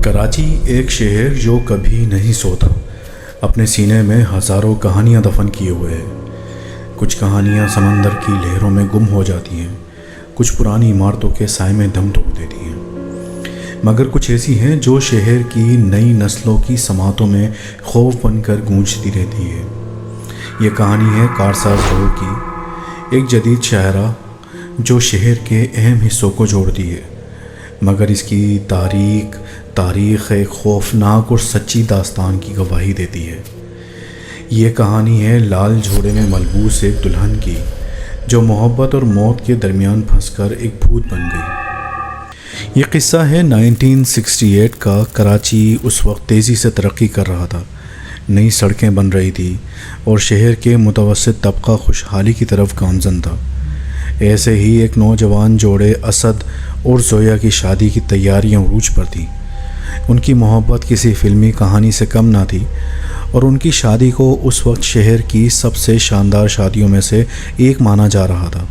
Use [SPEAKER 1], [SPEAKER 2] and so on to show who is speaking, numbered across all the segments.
[SPEAKER 1] کراچی ایک شہر جو کبھی نہیں سوتا، اپنے سینے میں ہزاروں کہانیاں دفن کیے ہوئے ہے۔ کچھ کہانیاں سمندر کی لہروں میں گم ہو جاتی ہیں، کچھ پرانی عمارتوں کے سائے میں دم توڑ دیتی ہیں، مگر کچھ ایسی ہیں جو شہر کی نئی نسلوں کی سماعتوں میں خوف بن کر گونجتی رہتی ہے۔ یہ کہانی ہے کارساز روڈ کی، ایک جدید شاہراہ جو شہر کے اہم حصوں کو جوڑتی ہے، مگر اس کی تاریخ ایک خوفناک اور سچی داستان کی گواہی دیتی ہے۔ یہ کہانی ہے لال جھوڑے میں ملبوس ایک دلہن کی، جو محبت اور موت کے درمیان پھنس کر ایک بھوت بن گئی۔ یہ قصہ ہے 1968 کا۔ کراچی اس وقت تیزی سے ترقی کر رہا تھا، نئی سڑکیں بن رہی تھی اور شہر کے متوسط طبقہ خوشحالی کی طرف گامزن تھا۔ ایسے ہی ایک نوجوان جوڑے اسد اور زویا کی شادی کی تیاریاں عروج پر تھیں۔ ان کی محبت کسی فلمی کہانی سے کم نہ تھی اور ان کی شادی کو اس وقت شہر کی سب سے شاندار شادیوں میں سے ایک مانا جا رہا تھا۔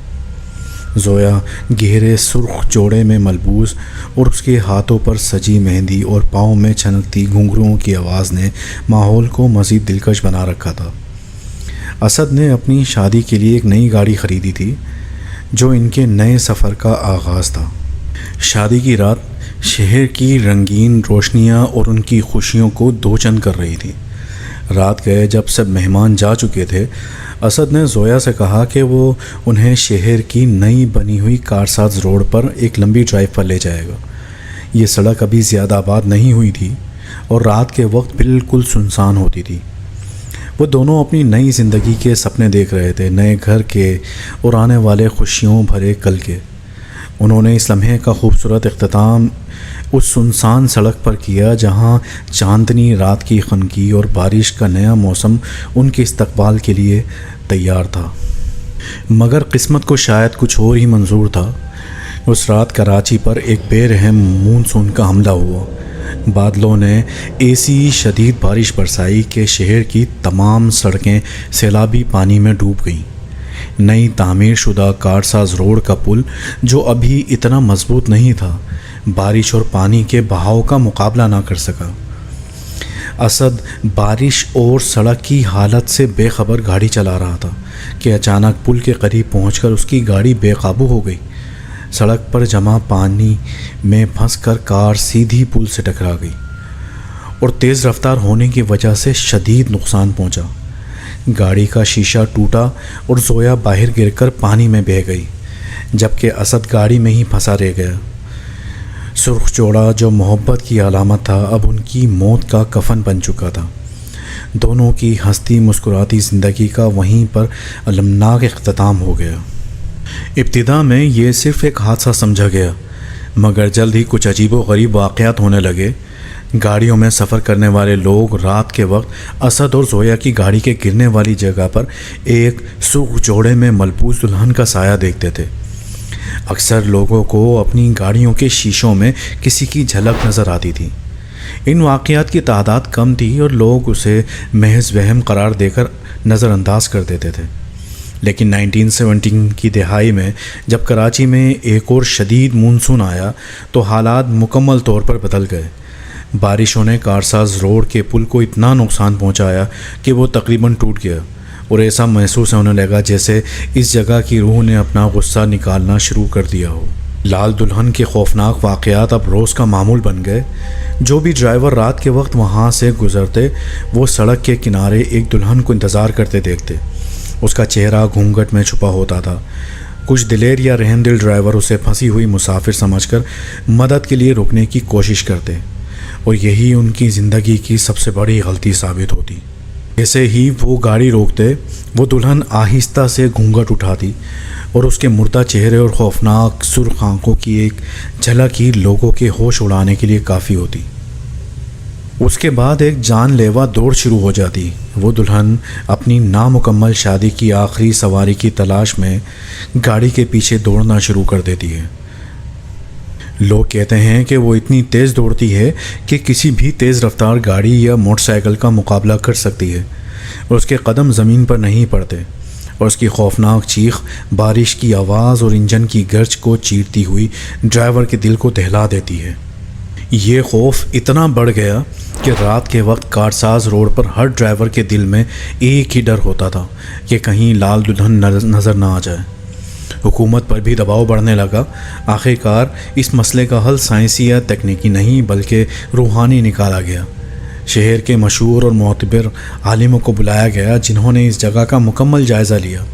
[SPEAKER 1] زویا گہرے سرخ جوڑے میں ملبوس اور اس کے ہاتھوں پر سجی مہندی اور پاؤں میں چھنکتی گھنگروؤں کی آواز نے ماحول کو مزید دلکش بنا رکھا تھا۔ اسد نے اپنی شادی کے لیے ایک نئی گاڑی خریدی تھی جو ان کے نئے سفر کا آغاز تھا۔ شادی کی رات شہر کی رنگین روشنیاں اور ان کی خوشیوں کو دو چند کر رہی تھی۔ رات گئے جب سب مہمان جا چکے تھے، اسد نے زویا سے کہا کہ وہ انہیں شہر کی نئی بنی ہوئی کارساز روڈ پر ایک لمبی ڈرائیو پر لے جائے گا۔ یہ سڑک ابھی زیادہ آباد نہیں ہوئی تھی اور رات کے وقت بالکل سنسان ہوتی تھی۔ وہ دونوں اپنی نئی زندگی کے سپنے دیکھ رہے تھے، نئے گھر کے اور آنے والے خوشیوں بھرے کل کے۔ انہوں نے اس لمحے کا خوبصورت اختتام اس سنسان سڑک پر کیا جہاں چاندنی رات کی خنکی اور بارش کا نیا موسم ان کے استقبال کے لیے تیار تھا۔ مگر قسمت کو شاید کچھ اور ہی منظور تھا۔ اس رات کراچی پر ایک بے رحم مونسون کا حملہ ہوا۔ بادلوں نے ایسی شدید بارش برسائی کہ شہر کی تمام سڑکیں سیلابی پانی میں ڈوب گئیں۔ نئی تعمیر شدہ کارساز روڈ کا پل، جو ابھی اتنا مضبوط نہیں تھا، بارش اور پانی کے بہاؤ کا مقابلہ نہ کر سکا۔ اسد بارش اور سڑک کی حالت سے بے خبر گاڑی چلا رہا تھا کہ اچانک پل کے قریب پہنچ کر اس کی گاڑی بے قابو ہو گئی۔ سڑک پر جمع پانی میں پھنس کر کار سیدھی پل سے ٹکرا گئی اور تیز رفتار ہونے کی وجہ سے شدید نقصان پہنچا۔ گاڑی کا شیشہ ٹوٹا اور زویا باہر گر کر پانی میں بہہ گئی، جبکہ اسد گاڑی میں ہی پھنسا رہ گیا۔ سرخ جوڑا جو محبت کی علامت تھا، اب ان کی موت کا کفن بن چکا تھا۔ دونوں کی ہنستی مسکراتی زندگی کا وہیں پر المناک اختتام ہو گیا۔ ابتدا میں یہ صرف ایک حادثہ سمجھا گیا، مگر جلد ہی کچھ عجیب و غریب واقعات ہونے لگے۔ گاڑیوں میں سفر کرنے والے لوگ رات کے وقت اسد اور زویا کی گاڑی کے گرنے والی جگہ پر ایک سرخ جوڑے میں ملبوس دلہن کا سایہ دیکھتے تھے۔ اکثر لوگوں کو اپنی گاڑیوں کے شیشوں میں کسی کی جھلک نظر آتی تھی۔ ان واقعات کی تعداد کم تھی اور لوگ اسے محض وہم قرار دے کر نظر انداز کر دیتے تھے، لیکن 1970 کی دہائی میں جب کراچی میں ایک اور شدید مونسون آیا تو حالات مکمل طور پر بدل گئے۔ بارشوں نے کارساز روڈ کے پل کو اتنا نقصان پہنچایا کہ وہ تقریباً ٹوٹ گیا اور ایسا محسوس ہونے لگا جیسے اس جگہ کی روح نے اپنا غصہ نکالنا شروع کر دیا ہو۔ لال دلہن کے خوفناک واقعات اب روز کا معمول بن گئے۔ جو بھی ڈرائیور رات کے وقت وہاں سے گزرتے، وہ سڑک کے کنارے ایک دلہن کو انتظار کرتے دیکھتے۔ اس کا چہرہ گھونگھٹ میں چھپا ہوتا تھا۔ کچھ دلیر یا رحم دل ڈرائیور اسے پھنسی ہوئی مسافر سمجھ کر مدد کے لیے روکنے کی کوشش کرتے، اور یہی ان کی زندگی کی سب سے بڑی غلطی ثابت ہوتی۔ جیسے ہی وہ گاڑی روکتے، وہ دلہن آہستہ سے گھونگھٹ اٹھاتی اور اس کے مردہ چہرے اور خوفناک سرخ آنکھوں کی ایک جھلک ہی لوگوں کے ہوش اڑانے کے لیے کافی ہوتی۔ اس کے بعد ایک جان لیوا دوڑ شروع ہو جاتی۔ وہ دلہن اپنی نامکمل شادی کی آخری سواری کی تلاش میں گاڑی کے پیچھے دوڑنا شروع کر دیتی ہے۔ لوگ کہتے ہیں کہ وہ اتنی تیز دوڑتی ہے کہ کسی بھی تیز رفتار گاڑی یا موٹر سائیکل کا مقابلہ کر سکتی ہے، اور اس کے قدم زمین پر نہیں پڑتے، اور اس کی خوفناک چیخ بارش کی آواز اور انجن کی گرج کو چیرتی ہوئی ڈرائیور کے دل کو دہلا دیتی ہے۔ یہ خوف اتنا بڑھ گیا کہ رات کے وقت کارساز روڈ پر ہر ڈرائیور کے دل میں ایک ہی ڈر ہوتا تھا کہ کہیں لال دلہن نظر نہ آ جائے۔ حکومت پر بھی دباؤ بڑھنے لگا۔ آخر کار اس مسئلے کا حل سائنسی یا تکنیکی نہیں بلکہ روحانی نکالا گیا۔ شہر کے مشہور اور معتبر عالموں کو بلایا گیا جنہوں نے اس جگہ کا مکمل جائزہ لیا۔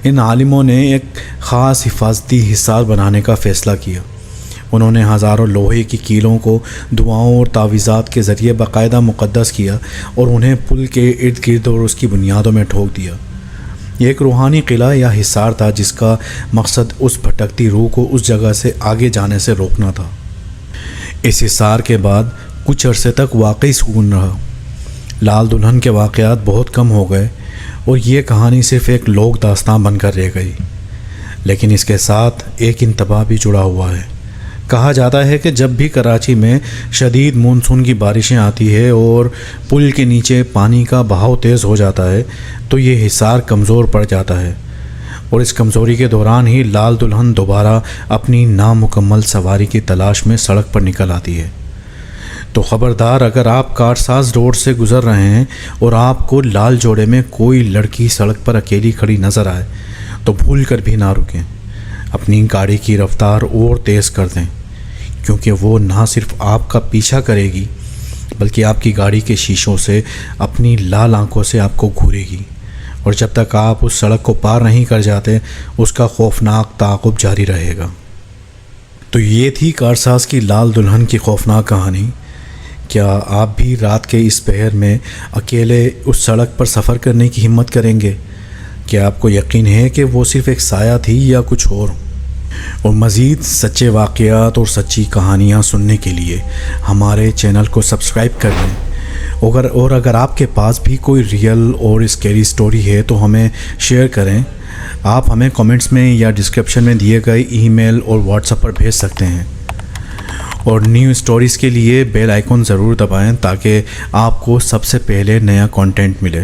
[SPEAKER 1] ان عالموں نے ایک خاص حفاظتی حصار بنانے کا فیصلہ کیا۔ انہوں نے ہزاروں لوہے کی کیلوں کو دعاؤں اور تعویذات کے ذریعے باقاعدہ مقدس کیا اور انہیں پل کے ارد گرد اور اس کی بنیادوں میں ٹھوک دیا۔ یہ ایک روحانی قلعہ یا حصار تھا جس کا مقصد اس بھٹکتی روح کو اس جگہ سے آگے جانے سے روکنا تھا۔ اس حصار کے بعد کچھ عرصے تک واقعی سکون رہا۔ لال دلہن کے واقعات بہت کم ہو گئے اور یہ کہانی صرف ایک لوک داستان بن کر رہ گئی، لیکن اس کے ساتھ ایک انتباہ بھی جڑا ہوا ہے۔ کہا جاتا ہے کہ جب بھی کراچی میں شدید مونسون کی بارشیں آتی ہے اور پل کے نیچے پانی کا بہاؤ تیز ہو جاتا ہے تو یہ حصار کمزور پڑ جاتا ہے، اور اس کمزوری کے دوران ہی لال دلہن دوبارہ اپنی نامکمل سواری کی تلاش میں سڑک پر نکل آتی ہے۔ تو خبردار، اگر آپ کارساز روڈ سے گزر رہے ہیں اور آپ کو لال جوڑے میں کوئی لڑکی سڑک پر اکیلی کھڑی نظر آئے تو بھول کر بھی نہ رکیں، اپنی گاڑی کی رفتار اور تیز کر دیں، کیونکہ وہ نہ صرف آپ کا پیچھا کرے گی بلکہ آپ کی گاڑی کے شیشوں سے اپنی لال آنکھوں سے آپ کو گھورے گی، اور جب تک آپ اس سڑک کو پار نہیں کر جاتے اس کا خوفناک تعاقب جاری رہے گا۔ تو یہ تھی کارساز کی لال دلہن کی خوفناک کہانی۔ کیا آپ بھی رات کے اس پہر میں اکیلے اس سڑک پر سفر کرنے کی ہمت کریں گے؟ کیا آپ کو یقین ہے کہ وہ صرف ایک سایہ تھی یا کچھ اور؟ اور مزید سچے واقعات اور سچی کہانیاں سننے کے لیے ہمارے چینل کو سبسکرائب کر لیں، اور اگر آپ کے پاس بھی کوئی ریئل اور اسکیری سٹوری ہے تو ہمیں شیئر کریں۔ آپ ہمیں کمنٹس میں یا ڈسکرپشن میں دیے گئے ای میل اور واٹس ایپ پر بھیج سکتے ہیں، اور نیو سٹوریز کے لیے بیل آئیکن ضرور دبائیں تاکہ آپ کو سب سے پہلے نیا کنٹینٹ ملے۔